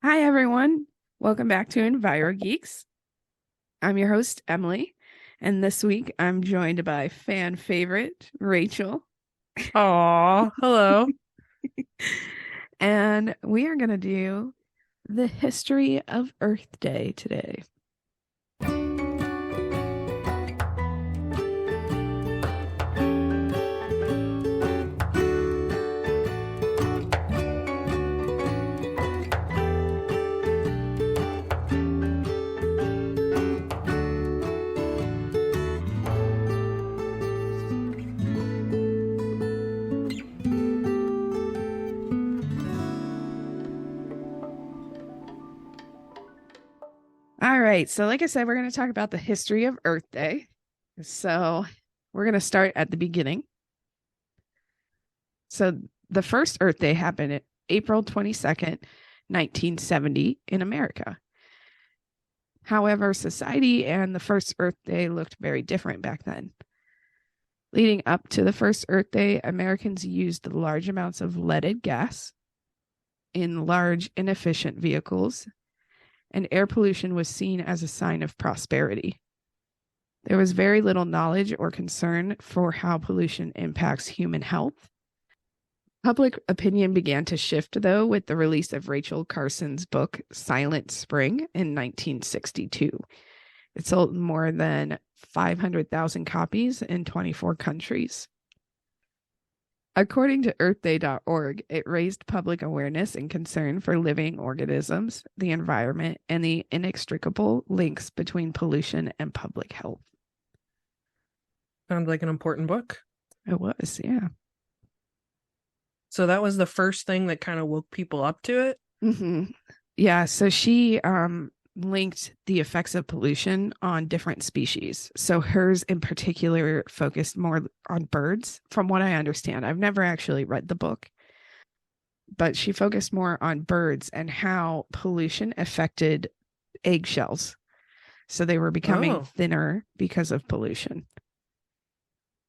Hi, everyone. Welcome back to Enviro Geeks. I'm your host, Emily, and this week I'm joined by fan favorite Rachel, Aw, hello. and we are going to do the history of Earth Day today. All right, so like I said, we're going to talk about the history of Earth Day. So we're going to start at the beginning. So the first Earth Day happened April 22nd, 1970 in America. However, society and the first Earth Day looked very different back then. Leading up to the first Earth Day, Americans used large amounts of leaded gas in large, inefficient vehicles, and air pollution was seen as a sign of prosperity. There was very little knowledge or concern for how pollution impacts human health. Public opinion began to shift, though, with the release of Rachel Carson's book, Silent Spring, in 1962. It sold more than 500,000 copies in 24 countries. According to earthday.org, it raised public awareness and concern for living organisms, the environment, and the inextricable links between pollution and public health. Sounds like an important book. It was, yeah. So that was the first thing that kind of woke people up to it. Mm-hmm. Yeah, so she linked the effects of pollution on different species. So hers in particular focused more on birds, from what I understand. I've never actually read the book, but she focused more on birds and how pollution affected eggshells. So they were becoming Oh, thinner because of pollution.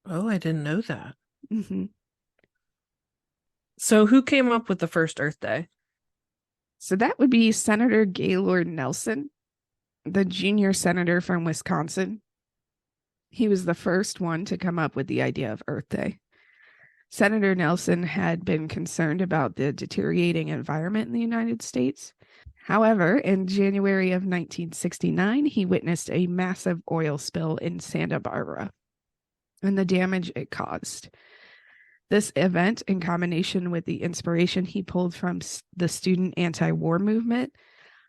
oh, I didn't know that. Mm-hmm. So who came up with the first Earth Day? So that would be Senator Gaylord Nelson, the junior senator from Wisconsin. He was the first one to come up with the idea of Earth Day. Senator Nelson had been concerned about the deteriorating environment in the United States. However, in January of 1969, he witnessed a massive oil spill in Santa Barbara and the damage it caused. This event, in combination with the inspiration he pulled from the student anti-war movement,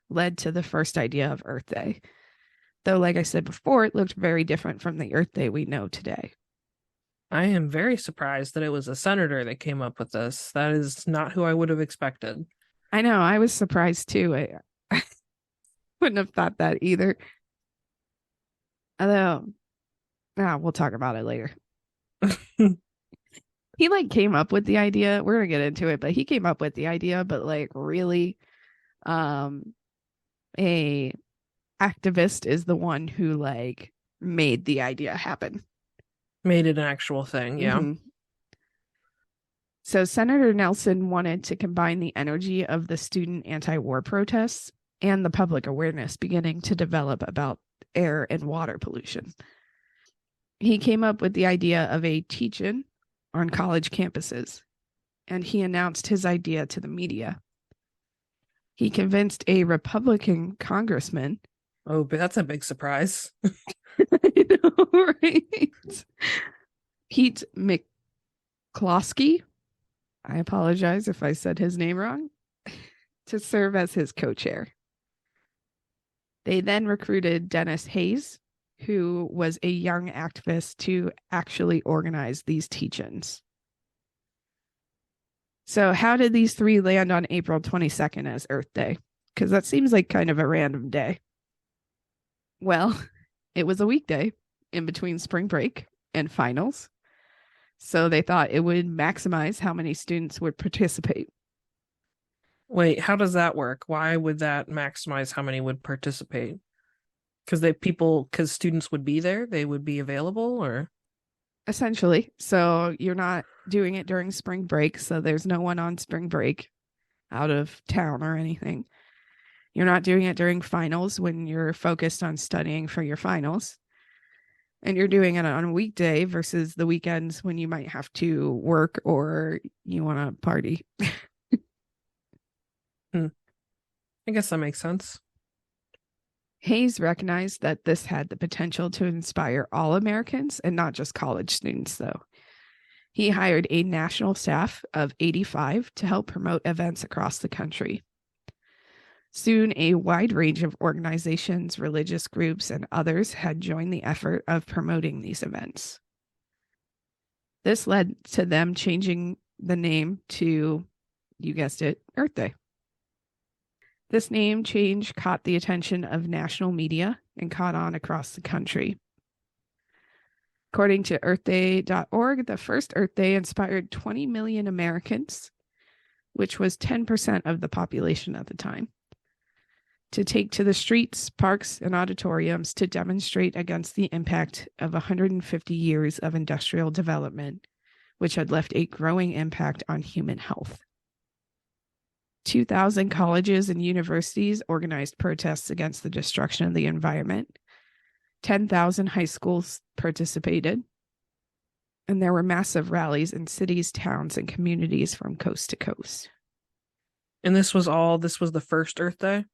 led to the first idea of Earth Day. Though, like I said before, it looked very different from the Earth Day we know today. I am very surprised that it was a senator that came up with this. That is not who I would have expected. I know, I was surprised too. I wouldn't have thought that either. Although, we'll talk about it later. He came up with the idea. We're gonna get into it, but he came up with the idea, but really, um, a activist is the one who made the idea happen. Made it an actual thing, yeah. Mm-hmm. So Senator Nelson wanted to combine the energy of the student anti-war protests and the public awareness beginning to develop about air and water pollution. He came up with the idea of a teach-in on college campuses, and he announced his idea to the media. He convinced a Republican congressman. Oh, but that's a big surprise. I know, right? Pete McCloskey. I apologize if I said his name wrong. To serve as his co-chair. They then recruited Dennis Hayes, who was a young activist, to actually organize these teach-ins. So how did these three land on April 22nd as Earth Day? Because that seems like kind of a random day. Well, it was a weekday in between spring break and finals. So they thought it would maximize how many students would participate. Wait, how does that work? Why would that maximize how many would participate? Because students would be there, they would be available, or Essentially. So you're not doing it during spring break. So there's no one on spring break out of town or anything. You're not doing it during finals when you're focused on studying for your finals. And you're doing it on a weekday versus the weekends when you might have to work or you want to party. I guess that makes sense. Hayes recognized that this had the potential to inspire all Americans and not just college students, though. He hired a national staff of 85 to help promote events across the country. Soon, a wide range of organizations, religious groups, and others had joined the effort of promoting these events. This led to them changing the name to, you guessed it, Earth Day. This name change caught the attention of national media and caught on across the country. According to earthday.org, the first Earth Day inspired 20 million Americans, which was 10% of the population at the time, to take to the streets, parks, and auditoriums to demonstrate against the impact of 150 years of industrial development, which had left a growing impact on human health. 2,000 colleges and universities organized protests against the destruction of the environment. 10,000 high schools participated, and there were massive rallies in cities, towns, and communities from coast to coast. And this was the first Earth Day?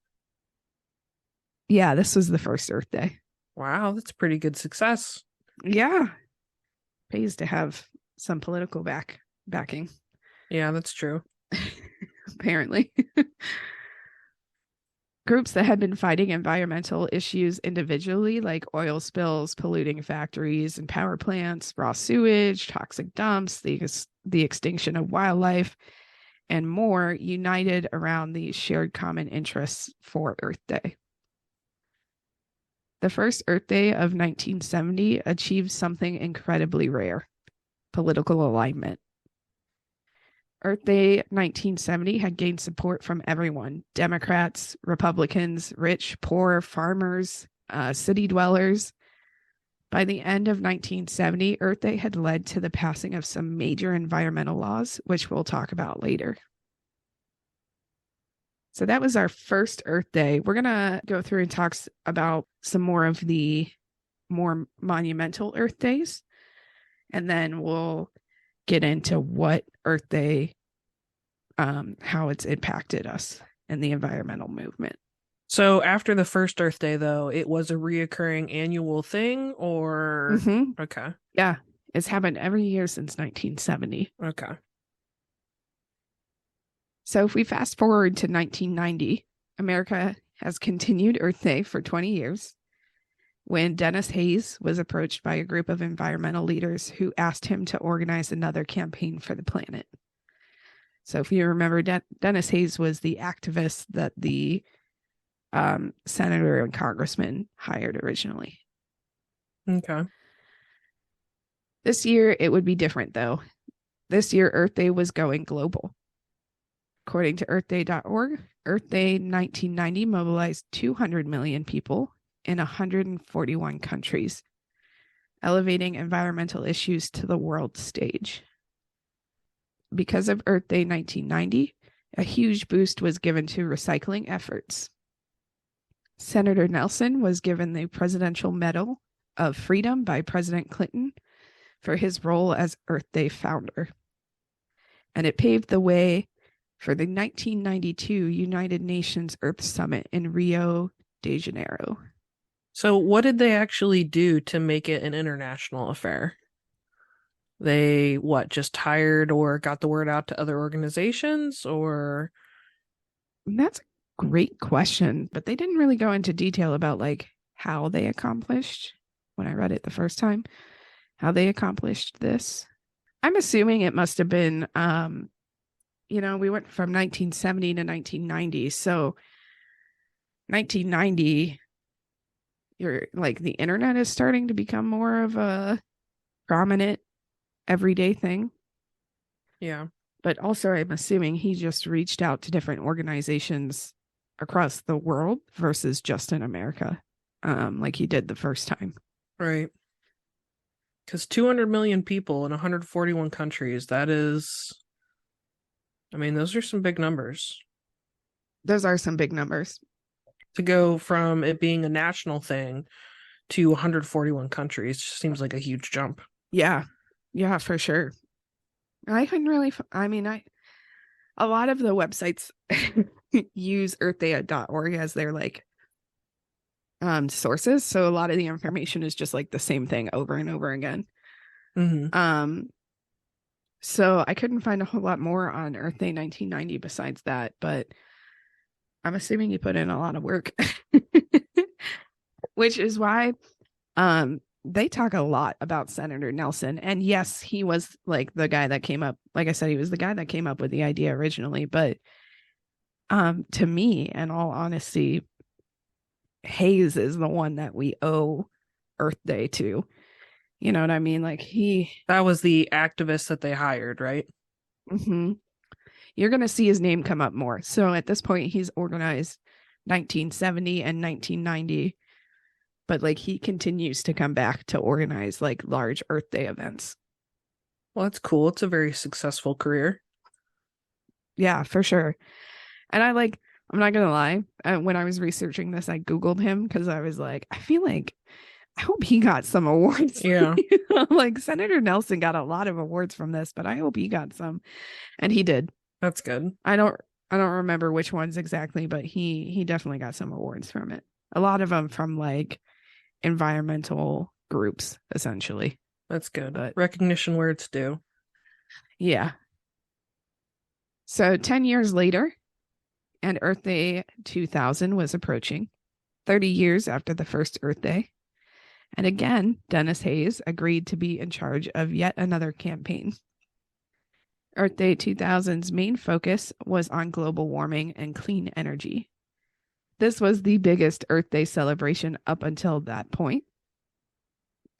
Yeah, this was the first Earth Day. Wow, that's pretty good success. Yeah. Pays to have some political backing. Yeah, that's true. Apparently. Groups that had been fighting environmental issues individually, like oil spills, polluting factories and power plants, raw sewage, toxic dumps, the extinction of wildlife, and more, united around these shared common interests for Earth Day. The first Earth Day of 1970 achieved something incredibly rare: political alignment. Earth Day 1970 had gained support from everyone: Democrats, Republicans, rich, poor, farmers, city dwellers. By the end of 1970, Earth Day had led to the passing of some major environmental laws, which we'll talk about later. So that was our first Earth Day. We're going to go through and talk about some more of the more monumental Earth Days, and then we'll get into what Earth Day, how it's impacted us in the environmental movement. So after the first Earth Day, though, it was a reoccurring annual thing, or? Mm-hmm. Okay. Yeah, it's happened every year since 1970. Okay. So if we fast forward to 1990, America has continued Earth Day for 20 years, when Dennis Hayes was approached by a group of environmental leaders who asked him to organize another campaign for the planet. So if you remember, Dennis Hayes was the activist that the senator and congressman hired originally. Okay. This year, it would be different, though. This year, Earth Day was going global. According to earthday.org, Earth Day 1990 mobilized 200 million people in 141 countries, elevating environmental issues to the world stage. Because of Earth Day 1990, a huge boost was given to recycling efforts. Senator Nelson was given the Presidential Medal of Freedom by President Clinton for his role as Earth Day founder. And it paved the way for the 1992 United Nations Earth Summit in Rio de Janeiro. So what did they actually do to make it an international affair? They, just hired or got the word out to other organizations, or? That's a great question, but they didn't really go into detail about like how they accomplished, when I read it the first time, how they accomplished this. I'm assuming it must have been, we went from 1970 to 1990. So 1990, the internet is starting to become more of a prominent everyday thing. Yeah. But also, I'm assuming he just reached out to different organizations across the world versus just in America, like he did the first time. Right. Because 200 million people in 141 countries, that is, those are some big numbers. Those are some big numbers. To go from it being a national thing to 141 countries just seems like a huge jump. Yeah. Yeah, for sure. I couldn't really, I mean, a lot of the websites use earthday.org as their like sources. So a lot of the information is just like the same thing over and over again. Mm-hmm. So I couldn't find a whole lot more on Earth Day 1990 besides that, but I'm assuming you put in a lot of work, which is why they talk a lot about Senator Nelson. And yes, he was like the guy that came up, like I said, he was the guy that came up with the idea originally. But to me, in all honesty, Hayes is the one that we owe Earth Day to. You know what I mean? Like that was the activist that they hired, right? Mm-hmm. You're going to see his name come up more. So at this point, he's organized 1970 and 1990, but like he continues to come back to organize like large Earth Day events. Well, that's cool. It's a very successful career. Yeah, for sure. And I'm not going to lie. When I was researching this, I Googled him because I was like, I hope he got some awards. Yeah. Like Senator Nelson got a lot of awards from this, but I hope he got some. And he did. That's good. I don't remember which ones exactly, but he definitely got some awards from it. A lot of them from like environmental groups, essentially. That's good. But recognition where it's due. Yeah. So 10 years later, and Earth Day 2000 was approaching, 30 years after the first Earth Day. And again, Dennis Hayes agreed to be in charge of yet another campaign. Earth Day 2000's main focus was on global warming and clean energy. This was the biggest Earth Day celebration up until that point.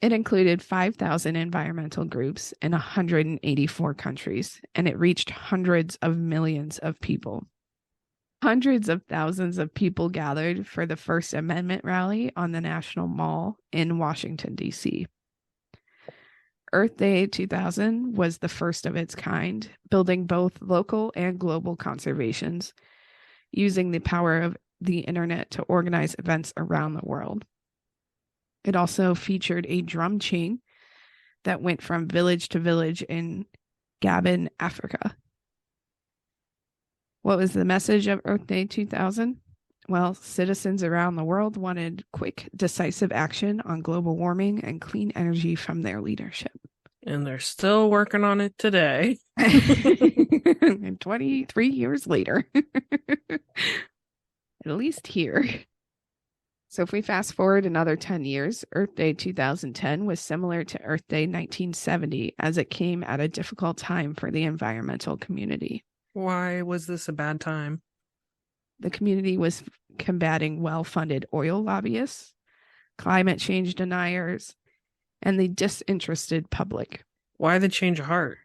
It included 5,000 environmental groups in 184 countries, and it reached hundreds of millions of people. Hundreds of thousands of people gathered for the First Amendment rally on the National Mall in Washington, D.C. Earth Day 2000 was the first of its kind, building both local and global conservations, using the power of the internet to organize events around the world. It also featured a drum chain that went from village to village in Gabon, Africa. What was the message of Earth Day 2000? Well, citizens around the world wanted quick, decisive action on global warming and clean energy from their leadership. And they're still working on it today. And 23 years later. At least here. So if we fast forward another 10 years, Earth Day 2010 was similar to Earth Day 1970 as it came at a difficult time for the environmental community. Why was this a bad time? The community was combating well-funded oil lobbyists, climate change deniers, and the disinterested public. Why the change of heart?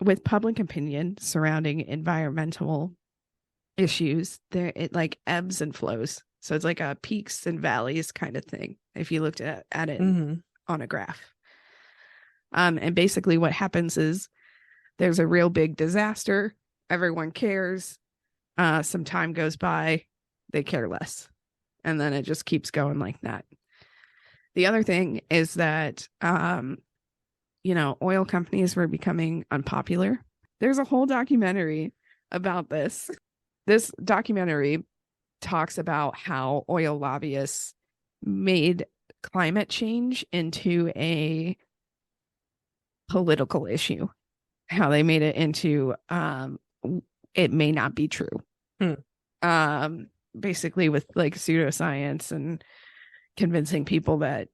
With public opinion surrounding environmental issues, it like ebbs and flows. So it's like a peaks and valleys kind of thing, if you looked at it on a graph. And basically what happens is there's a real big disaster. Everyone cares. Some time goes by, they care less. And then it just keeps going like that. The other thing is that, oil companies were becoming unpopular. There's a whole documentary about this. This documentary talks about how oil lobbyists made climate change into a political issue, how they made it into it may not be true. Basically with like pseudoscience and convincing people that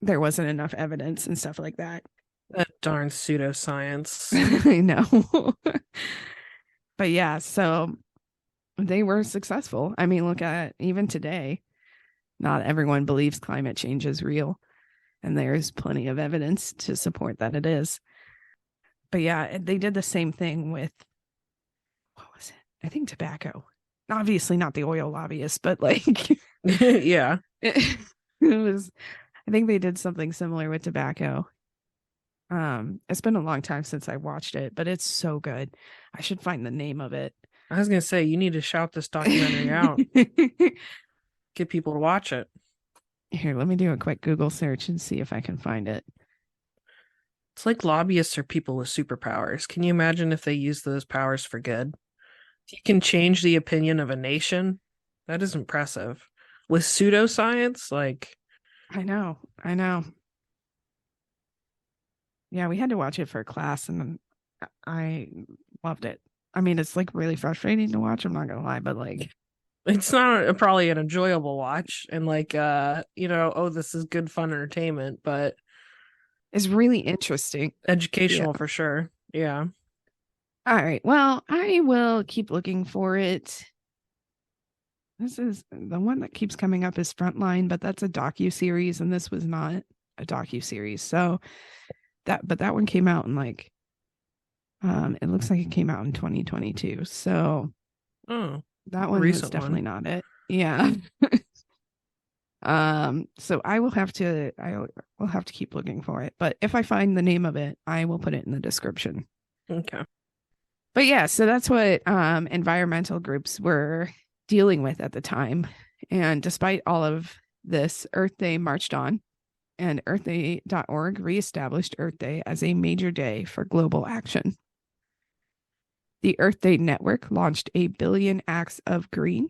there wasn't enough evidence and stuff like that. That darn pseudoscience. I know. But yeah, so they were successful. I mean, look at even today, not everyone believes climate change is real, and there's plenty of evidence to support that it is. But yeah, they did the same thing with, what was it? I think tobacco. Obviously not the oil lobbyists, but like yeah. It was, I think they did something similar with tobacco. It's been a long time since I watched it, but it's so good. I should find the name of it. I was gonna say, you need to shout this documentary out. Get people to watch it. Here, let me do a quick Google search and see if I can find it. It's like lobbyists are people with superpowers. Can you imagine if they use those powers for good? You can change the opinion of a nation. That is impressive. With pseudoscience, like, I know. Yeah, we had to watch it for a class and I loved it. I mean, it's like really frustrating to watch, I'm not gonna lie, but like it's not probably an enjoyable watch and like oh, this is good fun entertainment, but it's really interesting. educational Yeah. for sure. Yeah. All right. Well, I will keep looking for it. This is the one that keeps coming up is Frontline, but that's a docu-series, and this was not a docu-series. So that one came out in like it looks like it came out in 2022. So that one was definitely not it. Yeah. So I will have to keep looking for it. But if I find the name of it, I will put it in the description. Okay. But yeah, so that's what environmental groups were dealing with at the time. And despite all of this, Earth Day marched on, and earthday.org reestablished Earth Day as a major day for global action. The Earth Day Network launched a Billion Acts of Green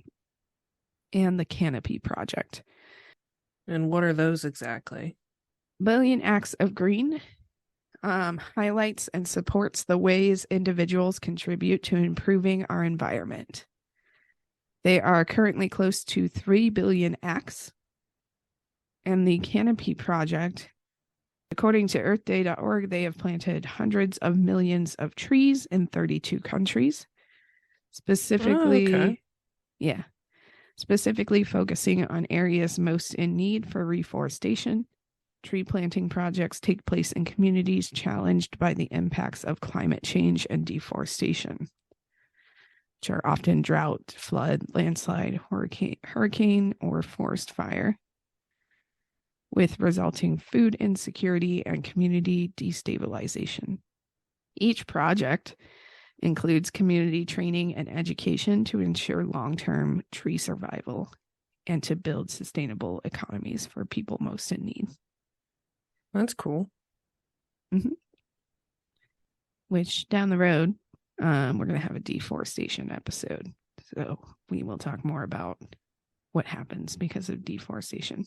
and the Canopy Project. And what are those exactly? Billion Acts of Green highlights and supports the ways individuals contribute to improving our environment. They are currently close to 3 billion acts. And the Canopy Project, according to earthday.org, they have planted hundreds of millions of trees in 32 countries. Specifically, specifically focusing on areas most in need for reforestation. Tree planting projects take place in communities challenged by the impacts of climate change and deforestation, which are often drought, flood, landslide, hurricane, or forest fire, with resulting food insecurity and community destabilization. Each project includes community training and education to ensure long-term tree survival and to build sustainable economies for people most in need. That's cool. Mm-hmm. Which down the road, we're going to have a deforestation episode. So we will talk more about what happens because of deforestation.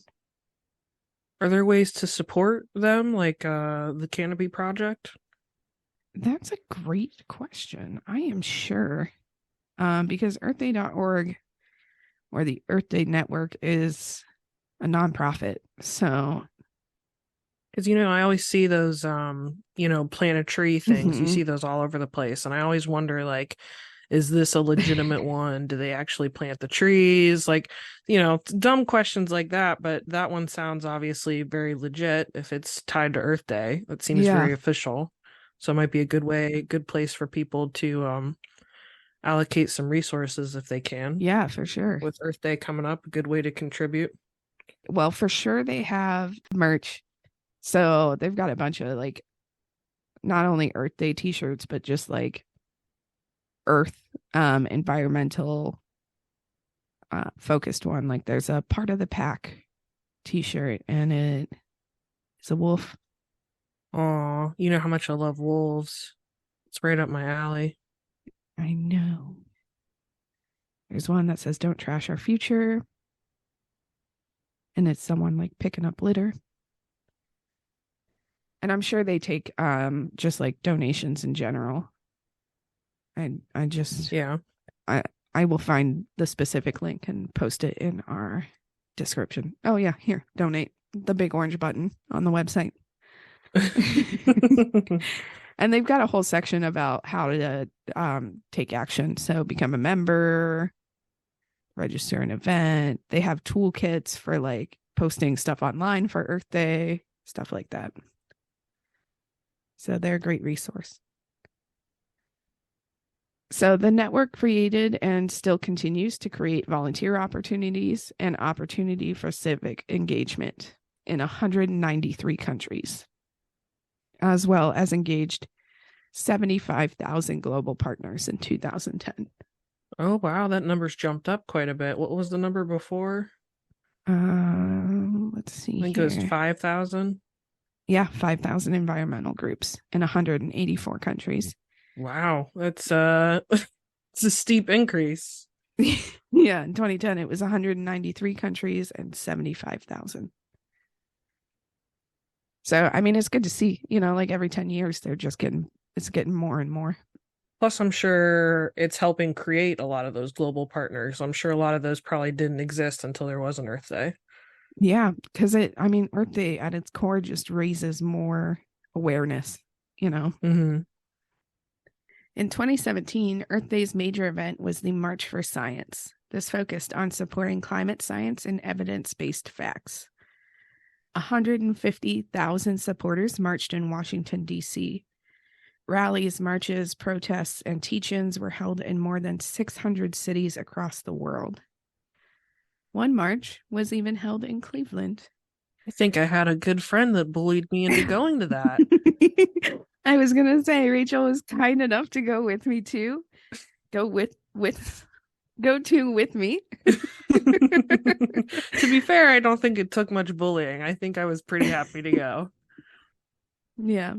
Are there ways to support them, like the Canopy Project? That's a great question. I am sure. Because earthday.org or the Earth Day Network is a nonprofit. So, because I always see those plant a tree things. You see those all over the place, and I always wonder, like, is this a legitimate one? Do they actually plant the trees? Like, dumb questions like that. But that one sounds obviously very legit if it's tied to Earth Day. That seems very official. So it might be a good place for people to allocate some resources if they can. Yeah, for sure. With Earth Day coming up, a good way to contribute. Well, for sure they have merch. So they've got a bunch of like not only Earth Day t-shirts, but just like Earth environmental focused one. Like there's a part of the pack t-shirt and it is a wolf. Oh, you know how much I love wolves. It's right up my alley. I know. There's one that says don't trash our future. And it's someone like picking up litter. And I'm sure they take just like donations in general. And I will find the specific link and post it in our description. Oh yeah, here, donate, the big orange button on the website. And they've got a whole section about how to take action. So become a member, register an event. They have toolkits for like posting stuff online for Earth Day, stuff like that. So they're a great resource. So the network created and still continues to create volunteer opportunities and opportunity for civic engagement in 193 countries, as well as engaged 75,000 global partners in 2010. Oh, wow. That number's jumped up quite a bit. What was the number before? Let's see I think it was here. 5,000. Yeah, 5,000 environmental groups in 184 countries. Wow, that's it's a steep increase. Yeah, in 2010 it was 193 countries and 75,000. So, I mean, it's good to see, like every 10 years it's getting more and more. Plus, I'm sure it's helping create a lot of those global partners. I'm sure a lot of those probably didn't exist until there was an Earth Day. Yeah, because Earth Day at its core just raises more awareness. Hmm. In 2017, Earth Day's major event was the March for Science. This focused on supporting climate science and evidence based facts. 150,000 supporters marched in Washington, D.C. Rallies, marches, protests, and teach ins were held in more than 600 cities across the world. One march was even held in Cleveland. I think I had a good friend that bullied me into going to that. I was going to say, Rachel was kind enough to go with me too. Go with me. To be fair, I don't think it took much bullying. I think I was pretty happy to go. Yeah.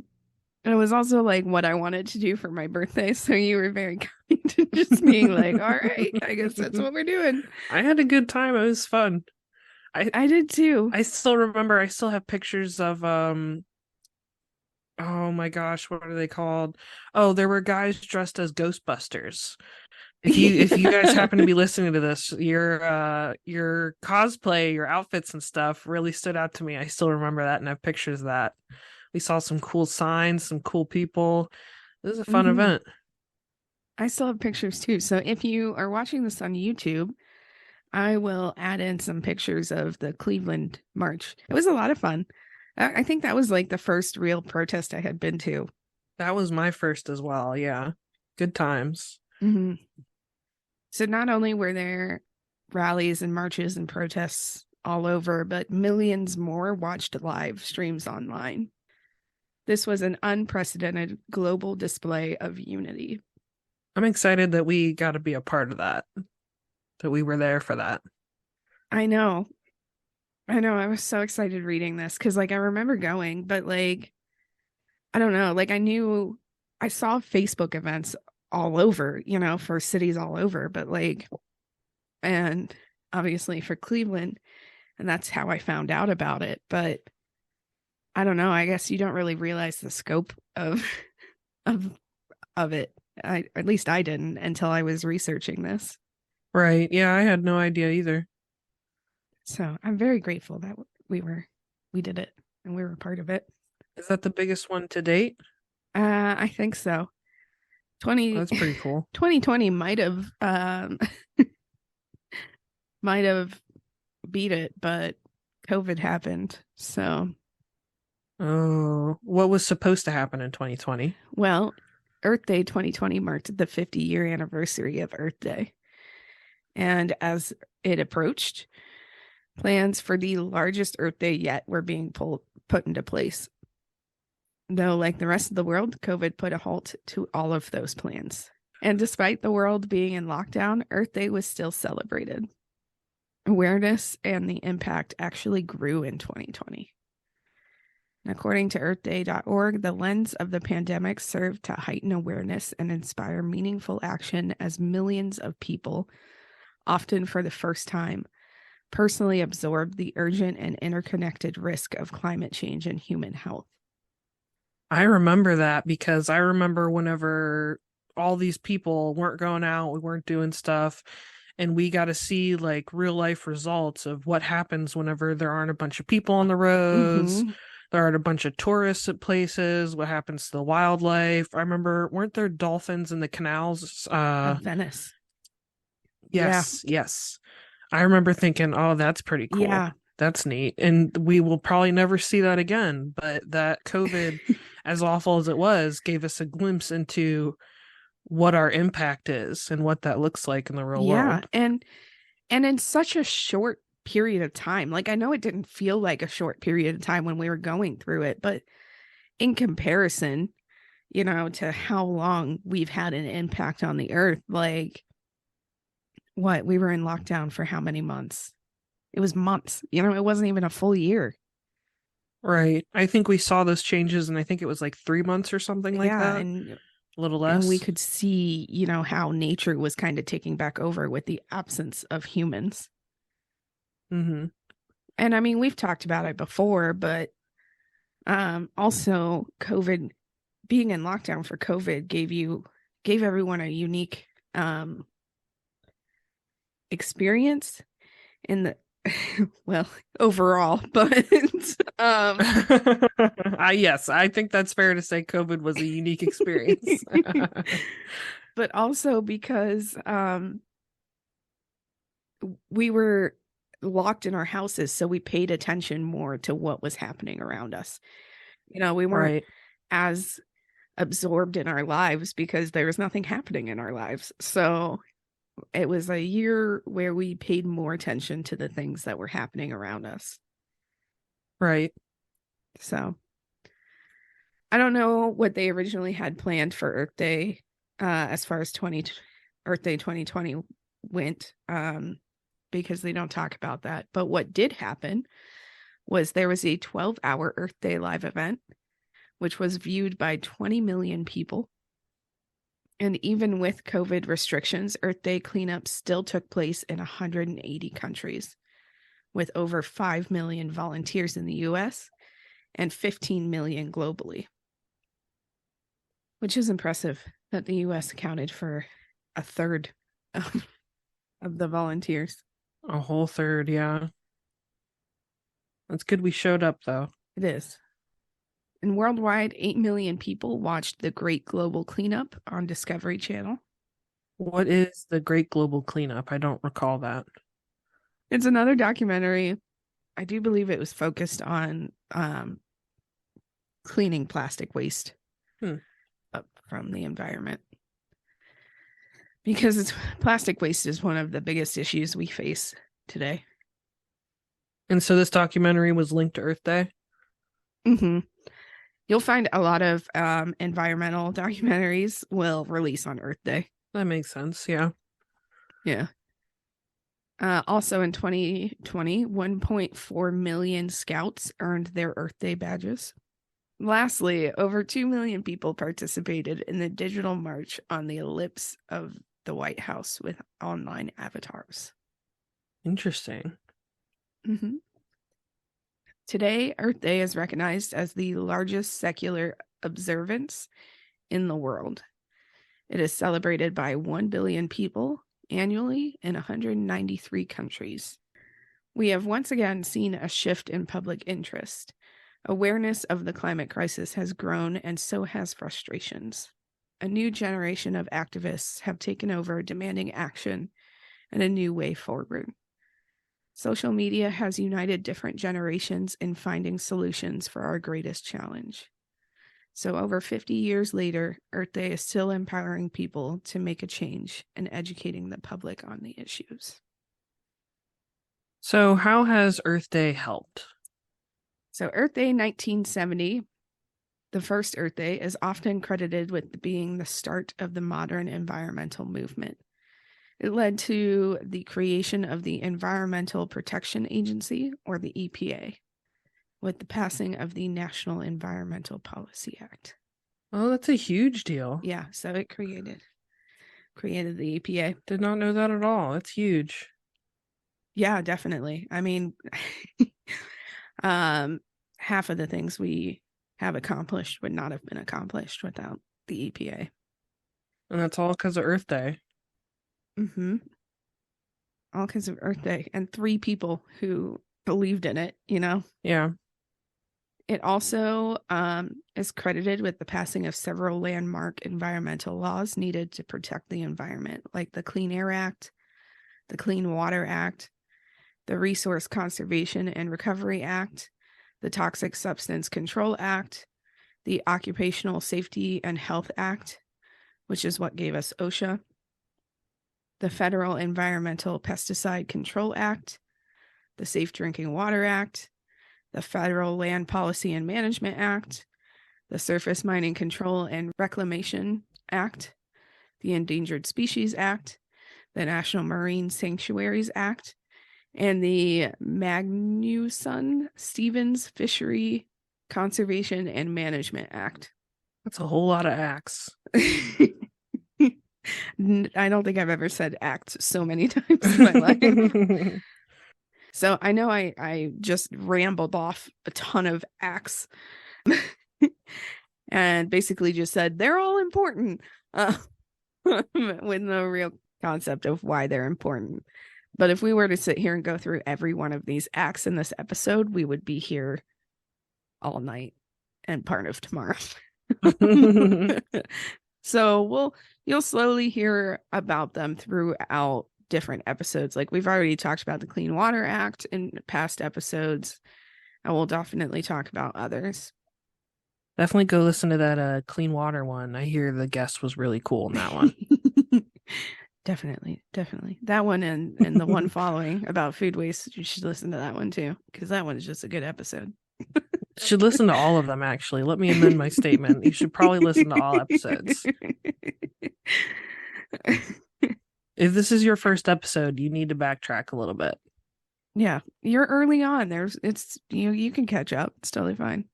And it was also like what I wanted to do for my birthday. So you were very kind to just being like, all right, I guess that's what we're doing. I had a good time. It was fun. I did too. I still remember, I still have pictures of oh my gosh, what are they called? Oh, there were guys dressed as Ghostbusters. If you guys happen to be listening to this, your cosplay, your outfits and stuff really stood out to me. I still remember that and have pictures of that. We saw some cool signs, some cool people. This is a fun Mhm. event. I still have pictures too. So if you are watching this on YouTube, I will add in some pictures of the Cleveland March. It was a lot of fun. I think that was like the first real protest I had been to. That was my first as well. Yeah. Good times. Mm-hmm. So not only were there rallies and marches and protests all over, but millions more watched live streams online. This was an unprecedented global display of unity. I'm excited that we got to be a part of that we were there for that. I know. I know. I was so excited reading this because, like, I remember going, but, like, I don't know. Like, I saw Facebook events all over, for cities all over, but, like, and obviously for Cleveland, and that's how I found out about it. But I don't know. I guess you don't really realize the scope of of of it. At least I didn't until I was researching this. Right. Yeah, I had no idea either. So I'm very grateful that we did it and we were a part of it. Is that the biggest one to date? I think so. 20 That's pretty cool. 2020 might have beat it, but COVID happened. So, Oh, what was supposed to happen in 2020? well, Earth Day 2020 marked the 50-year anniversary of Earth Day. And as it approached, plans for the largest Earth Day yet were being put into place. Though, like the rest of the world, COVID put a halt to all of those plans. And despite the world being in lockdown, Earth Day was still celebrated. Awareness and the impact actually grew in 2020. According to earthday.org, the lens of the pandemic served to heighten awareness and inspire meaningful action as millions of people, often for the first time, personally absorbed the urgent and interconnected risk of climate change and human health. I remember that because I remember whenever all these people weren't going out, we weren't doing stuff, and we got to see like real life results of what happens whenever there aren't a bunch of people on the roads. Mm-hmm. There aren't a bunch of tourists at places. What happens to the wildlife? I remember, weren't there dolphins in the canals? Of Venice. Yes, yes. I remember thinking, oh, that's pretty cool. Yeah. That's neat. And we will probably never see that again. But that COVID, as awful as it was, gave us a glimpse into what our impact is and what that looks like in the real world. And in such a short period of time. Like, I know it didn't feel like a short period of time when we were going through it, but in comparison, to how long we've had an impact on the earth, like, what, we were in lockdown for how many months? It was months. It wasn't even a full year. Right. I think we saw those changes, and I think it was like 3 months or something like Yeah, that. and A little we less. could see, how nature was kind of taking back over with the absence of humans. Mm-hmm. And I mean, we've talked about it before, but also COVID, being in lockdown for COVID gave everyone a unique experience in the well, overall, but Yes, I think that's fair to say COVID was a unique experience. but also because we were locked in our houses, so we paid attention more to what was happening around us. We weren't Right. as absorbed in our lives because there was nothing happening in our lives. So it was a year where we paid more attention to the things that were happening around us. Right. So I don't know what they originally had planned for Earth Day, as far as Earth Day 2020 went, because they don't talk about that. But what did happen was there was a 12-hour Earth Day live event, which was viewed by 20 million people. And even with COVID restrictions, Earth Day cleanup still took place in 180 countries, with over 5 million volunteers in the US and 15 million globally, which is impressive that the US accounted for a third of the volunteers. A whole third, yeah. That's good we showed up, though. It is. And worldwide, 8 million people watched the Great Global Cleanup on Discovery Channel. What is the Great Global Cleanup? I don't recall that. It's another documentary. I do believe it was focused on cleaning plastic waste up from the environment. Because plastic waste is one of the biggest issues we face today. And so this documentary was linked to Earth Day? Mm-hmm. You'll find a lot of environmental documentaries will release on Earth Day. That makes sense, yeah. Yeah. Also in 2020, 1.4 million scouts earned their Earth Day badges. Lastly, over 2 million people participated in the digital march on the ellipse of the White House with online avatars. Interesting. Mm-hmm. Today, Earth Day is recognized as the largest secular observance in the world. It is celebrated by 1 billion people annually in 193 countries. We have once again seen a shift in public interest. Awareness of the climate crisis has grown, and so has frustrations. A new generation of activists have taken over, demanding action and a new way forward. Social media has united different generations in finding solutions for our greatest challenge. So over 50 years later, Earth Day is still empowering people to make a change and educating the public on the issues. So how has Earth Day helped? So Earth Day 1970, the first Earth Day, is often credited with being the start of the modern environmental movement. It led to the creation of the Environmental Protection Agency, or the EPA, with the passing of the National Environmental Policy Act. Oh, that's a huge deal. Yeah, so it created the EPA. Did not know that at all. That's huge. Yeah, definitely. I mean, half of the things we have accomplished would not have been accomplished without the EPA. And that's all because of Earth Day. Mm-hmm. All because of Earth Day and 3 people who believed in it, Yeah. It also is credited with the passing of several landmark environmental laws needed to protect the environment, like the Clean Air Act, the Clean Water Act, the Resource Conservation and Recovery Act, the Toxic Substance Control Act, the Occupational Safety and Health Act, which is what gave us OSHA, the Federal Environmental Pesticide Control Act, the Safe Drinking Water Act, the Federal Land Policy and Management Act, the Surface Mining Control and Reclamation Act, the Endangered Species Act, the National Marine Sanctuaries Act, and the Magnuson-Stevens Fishery Conservation and Management Act. That's a whole lot of acts. I don't think I've ever said act so many times in my life. So I know I just rambled off a ton of acts and basically just said they're all important with no real concept of why they're important. But if we were to sit here and go through every one of these acts in this episode, we would be here all night and part of tomorrow. So you'll slowly hear about them throughout different episodes. Like we've already talked about the Clean Water Act in past episodes, and we'll definitely talk about others. Definitely go listen to that Clean Water one. I hear the guest was really cool in that one. Definitely. That one and the one following about food waste, you should listen to that one too, because that one is just a good episode. Should listen to all of them, actually. Let me amend my statement. You should probably listen to all episodes. If this is your first episode, you need to backtrack a little bit. Yeah, you're early on. You can catch up. It's totally fine.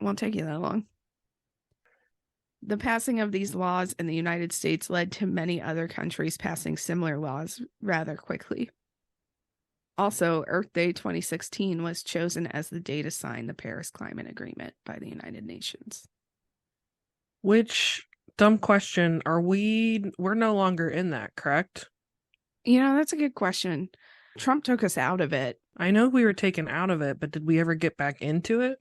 It won't take you that long. The passing of these laws in the United States led to many other countries passing similar laws rather quickly. Also, Earth Day 2016 was chosen as the day to sign the Paris Climate Agreement by the United Nations. Which, dumb question, we're no longer in that, correct? That's a good question. Trump took us out of it. I know we were taken out of it, but did we ever get back into it?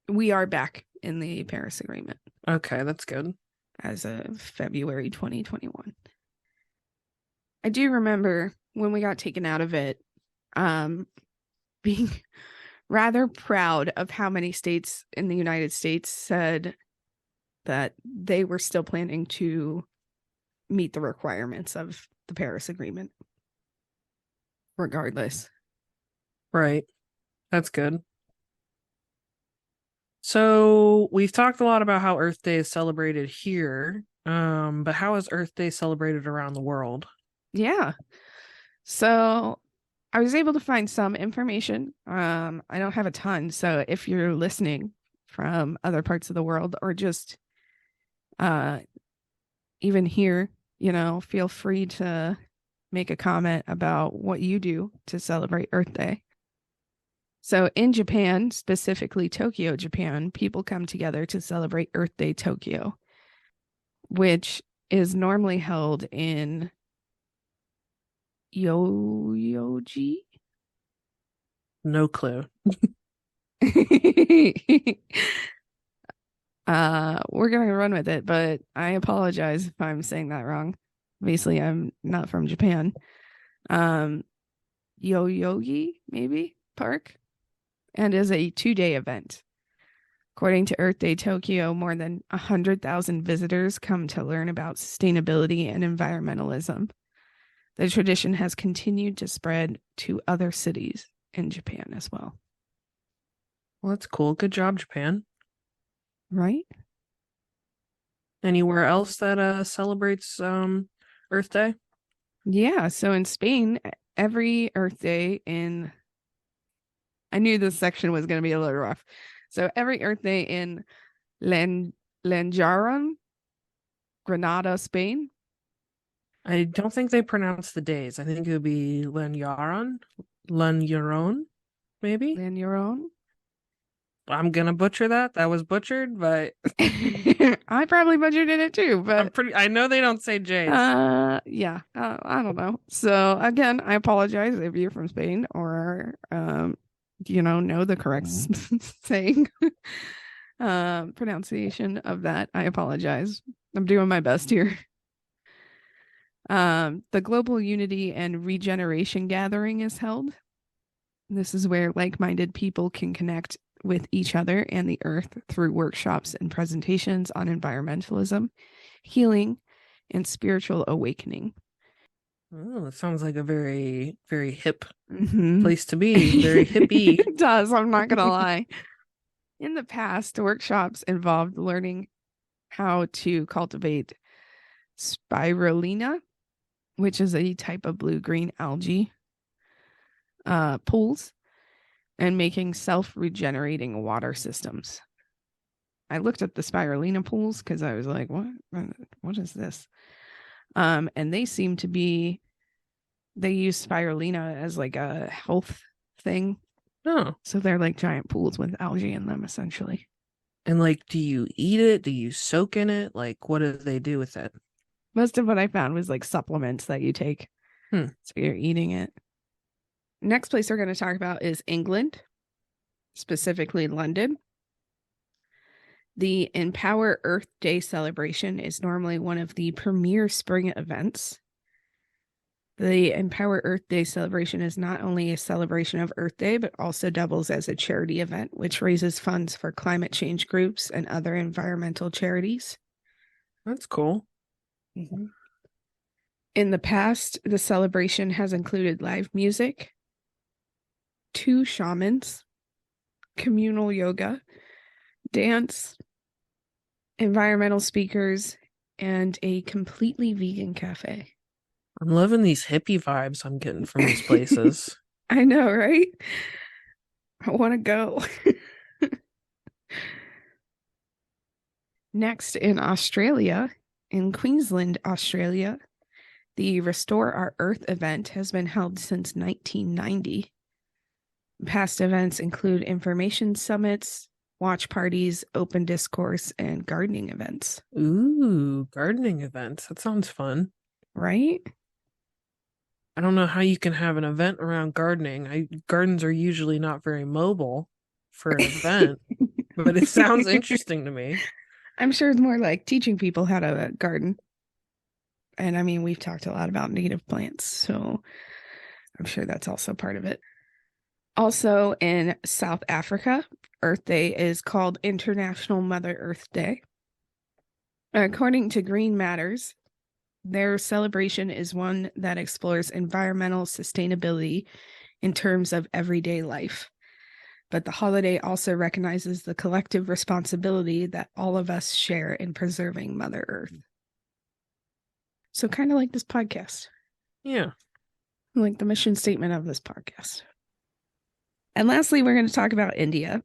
We are back in the Paris Agreement. Okay, that's good. As of February 2021. I do remember when we got taken out of it, being rather proud of how many states in the United States said that they were still planning to meet the requirements of the Paris Agreement. Regardless. Right. That's good. So we've talked a lot about how Earth Day is celebrated here, but how is Earth Day celebrated around the world? Yeah. So I was able to find some information. I don't have a ton. So if you're listening from other parts of the world or just even here, feel free to make a comment about what you do to celebrate Earth Day. So in Japan, specifically Tokyo, Japan, people come together to celebrate Earth Day Tokyo, which is normally held in Yoyogi? No clue. We're going to run with it, but I apologize if I'm saying that wrong. Obviously, I'm not from Japan. Yoyogi, maybe, Park, and is a 2-day event. According to Earth Day Tokyo, more than 100,000 visitors come to learn about sustainability and environmentalism. The tradition has continued to spread to other cities in Japan as well. Well, that's cool. Good job, Japan. Right? Anywhere else that celebrates Earth Day? Yeah, so in Spain, every Earth Day I knew this section was going to be a little rough. So every Earth Day in Lanjaron, Granada, Spain. I don't think they pronounce the days. I think it would be Lanjaron, maybe? Lanjaron. I'm going to butcher that. That was butchered, but I probably butchered it too, but I know they don't say J's. Yeah. I don't know. So again, I apologize if you're from Spain or know the correct saying pronunciation of that. I apologize. I'm doing my best here. The Global Unity and Regeneration Gathering is held. This is where like-minded people can connect with each other and the earth through workshops and presentations on environmentalism, healing, and spiritual awakening. Oh, that sounds like a very, very hip place to be. Very hippie. It does. I'm not going to lie. In the past, workshops involved learning how to cultivate spirulina, which is a type of blue-green algae. pools and making self-regenerating water systems. I looked up the spirulina pools because I was like, what is this? And they seem to be, they use spirulina as like a health thing. Oh. So they're like giant pools with algae in them, essentially. And like, do you eat it? Do you soak in it? Like, what do they do with it? Most of what I found was like supplements that you take. So you're eating it. Next place we're going to talk about is England, specifically London. The Empower Earth Day celebration is normally one of the premier spring events. The Empower Earth Day celebration is not only a celebration of Earth Day, but also doubles as a charity event, which raises funds for climate change groups and other environmental charities. That's cool. Mm-hmm. In the past, the celebration has included live music, 2 shamans, communal yoga, dance, environmental speakers, and a completely vegan cafe. I'm loving these hippie vibes I'm getting from these places. I know, right? I want to go. Next, in Australia, in Queensland, Australia, the Restore Our Earth event has been held since 1990. Past events include information summits, watch parties, open discourse, and gardening events. Ooh, gardening events. That sounds fun. Right? I don't know how you can have an event around gardening. Gardens are usually not very mobile for an event, but it sounds interesting to me. I'm sure it's more like teaching people how to garden. And I mean, we've talked a lot about native plants, so I'm sure that's also part of it. Also in South Africa, Earth Day is called International Mother Earth Day. According to Green Matters, their celebration is one that explores environmental sustainability in terms of everyday life. But the holiday also recognizes the collective responsibility that all of us share in preserving Mother Earth. So kind of like this podcast. Yeah. Like the mission statement of this podcast. And lastly, we're going to talk about India.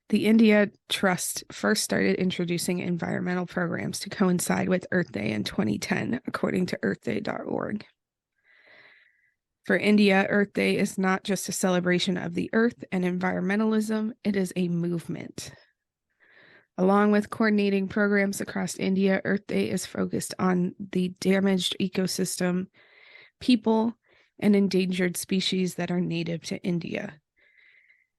The India Trust first started introducing environmental programs to coincide with Earth Day in 2010, according to earthday.org. For India, Earth Day is not just a celebration of the earth and environmentalism, it is a movement. Along with coordinating programs across India, Earth Day is focused on the damaged ecosystem, people, and endangered species that are native to India.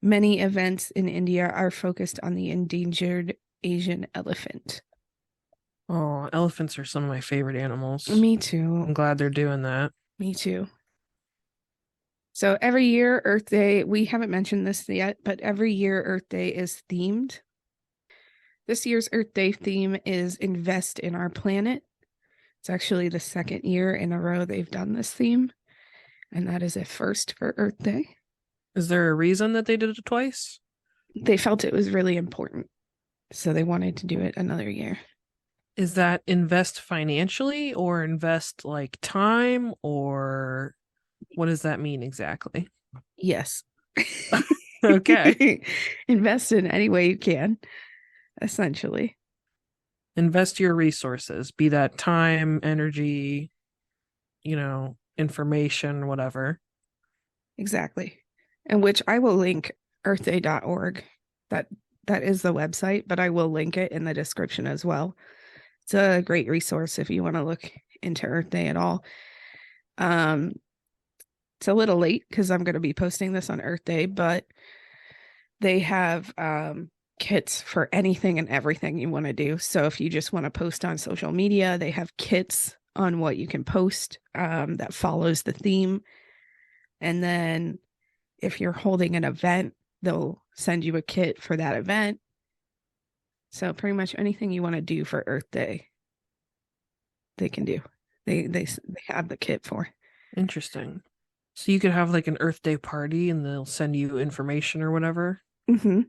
Many events in India are focused on the endangered Asian elephant. Oh, elephants are some of my favorite animals. Me too. I'm glad they're doing that. Me too. So every year, Earth Day, we haven't mentioned this yet, but every year Earth Day is themed. This year's Earth Day theme is Invest in Our Planet. It's actually the second year in a row they've done this theme, and that is a first for Earth Day. Is there a reason that they did it twice? They felt it was really important, so they wanted to do it another year. Is that invest financially or invest like time, or what does that mean exactly? Yes. Okay. Invest in any way you can, essentially. Invest your resources, be that time, energy, information, whatever. Exactly. And which I will link earthday.org. That is the website, but I will link it in the description as well. It's a great resource if you want to look into Earth Day at all. It's a little late because I'm going to be posting this on Earth Day, but they have kits for anything and everything you want to do. So if you just want to post on social media, they have kits on what you can post that follows the theme. And then if you're holding an event, they'll send you a kit for that event. So pretty much anything you want to do for Earth Day, they can do. They have the kit for. Interesting. So you could have like an Earth Day party and they'll send you information or whatever. Mm-hmm.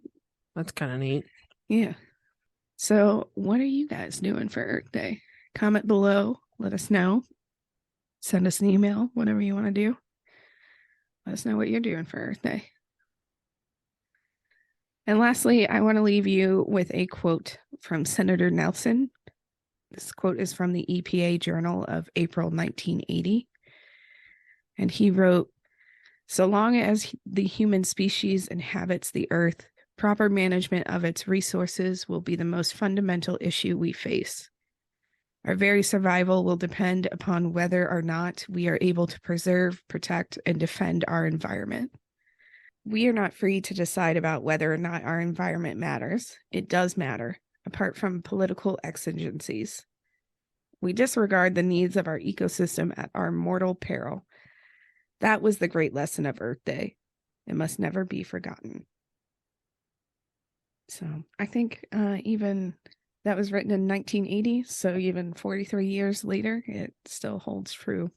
That's kind of neat. Yeah. So what are you guys doing for Earth Day? Comment below. Let us know. Send us an email, whatever you want to do. Let us know what you're doing for Earth Day. And lastly, I want to leave you with a quote from Senator Nelson. This quote is from the EPA Journal of April 1980. And he wrote, "So long as the human species inhabits the earth, proper management of its resources will be the most fundamental issue we face. Our very survival will depend upon whether or not we are able to preserve, protect, and defend our environment. We are not free to decide about whether or not our environment matters. It does matter, apart from political exigencies. We disregard the needs of our ecosystem at our mortal peril. That was the great lesson of Earth Day. It must never be forgotten." So I think even that was written in 1980, so even 43 years later, it still holds true.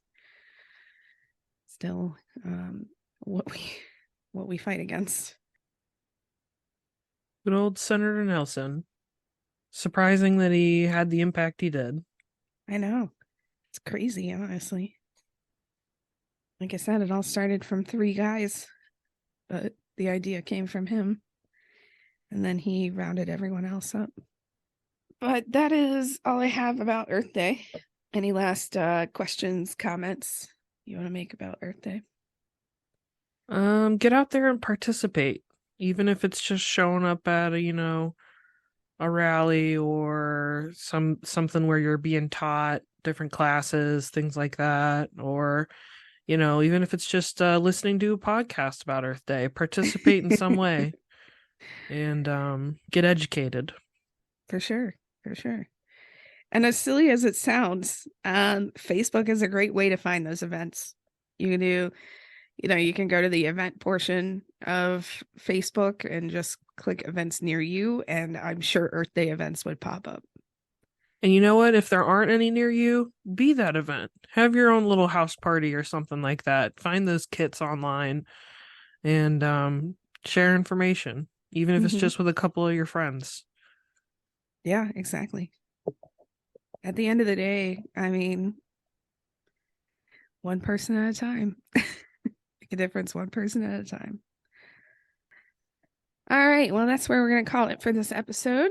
Still what we fight against. Good old Senator Nelson. Surprising that he had the impact he did. I know. It's crazy, honestly. Like I said, it all started from 3 guys, but the idea came from him. And then he rounded everyone else up. But that is all I have about Earth Day. Any last questions, comments you want to make about Earth Day? Get out there and participate, even if it's just showing up at a rally or something where you're being taught different classes, things like that, or even if it's just listening to a podcast about Earth Day. Participate in some way and get educated. For sure. And as silly as it sounds, Facebook is a great way to find those events. You can you can go to the event portion of Facebook and just click events near you, and I'm sure Earth Day events would pop up. And you know what? If there aren't any near you, be that event. Have your own little house party or something like that. Find those kits online and share information, even if it's just with a couple of your friends. Yeah, exactly. At the end of the day, I mean, one person at a time. Make a difference one person at a time. All right, well, that's where we're going to call it for this episode.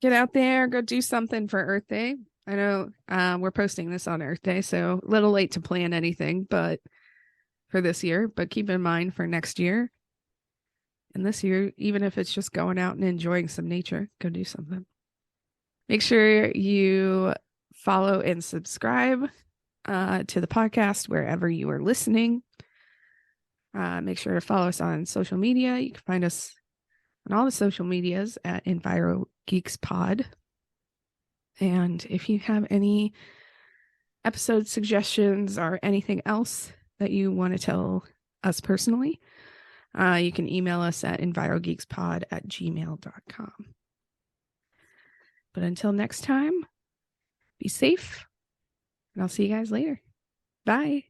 Get out there, go do something for Earth Day. I know we're posting this on Earth Day, so a little late to plan anything, but for this year, but keep in mind for next year. And this year, even if it's just going out and enjoying some nature, go do something. Make sure you follow and subscribe to the podcast wherever you are listening. Make sure to follow us on social media. You can find us on all the social medias at Enviro Geeks Pod. And if you have any episode suggestions or anything else that you want to tell us personally, you can email us at envirogeekspod@gmail.com. But until next time, be safe, and I'll see you guys later. Bye.